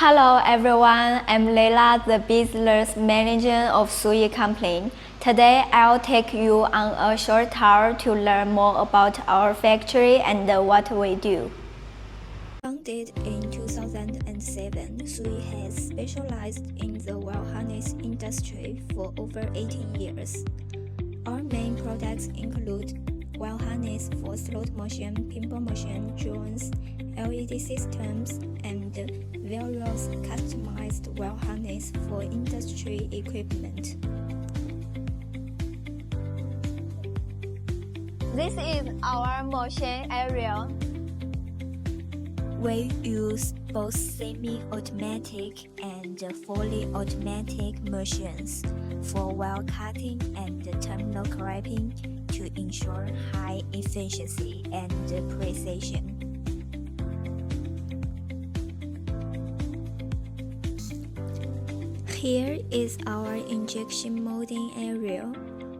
Hello everyone, I'm Leila, the business manager of Sui Company. Today I'll take you on a short tour to learn more about our factory and what we do. Founded in 2007, Sui has specialized in the wire harness industry for over 18 years. Our main products include wire harness for slot motion, pinball motion, drones, LED systems, and various customized wire harness for industry equipment. This is our motion area. We use both semi-automatic and fully automatic machines for wire cutting and terminal clamping to ensure high efficiency and precision. Here is our injection molding area,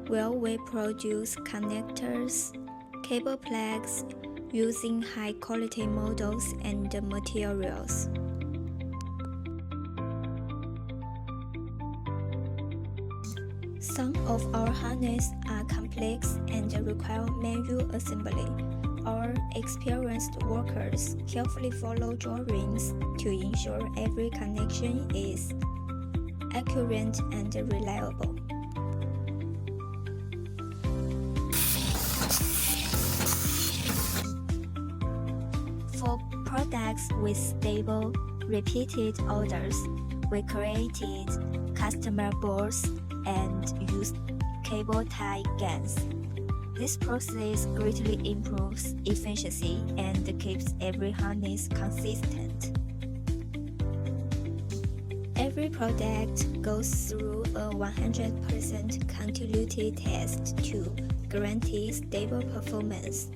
where we produce connectors, cable plugs, using high-quality models and materials. Some of our harnesses are complex and require manual assembly. Our experienced workers carefully follow drawings to ensure every connection is accurate and reliable. For products with stable, repeated orders, we created customer boards and used cable tie guns. This process greatly improves efficiency and keeps every harness consistent. Every product goes through a 100% continuity test to guarantee stable performance.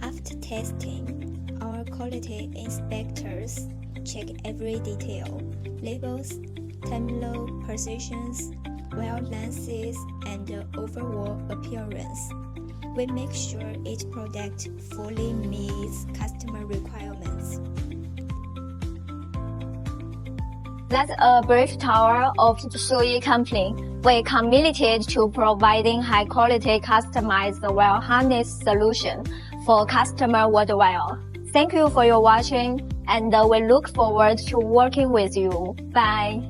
After testing, our quality inspectors check every detail, labels, terminal positions, wire lengths, and overall appearance. We make sure each product fully meets customer requirements. That's a brief tour of Sui Company. We're committed to providing high-quality customized wire harness solution for customers worldwide. Thank you for your watching, and we look forward to working with you. Bye.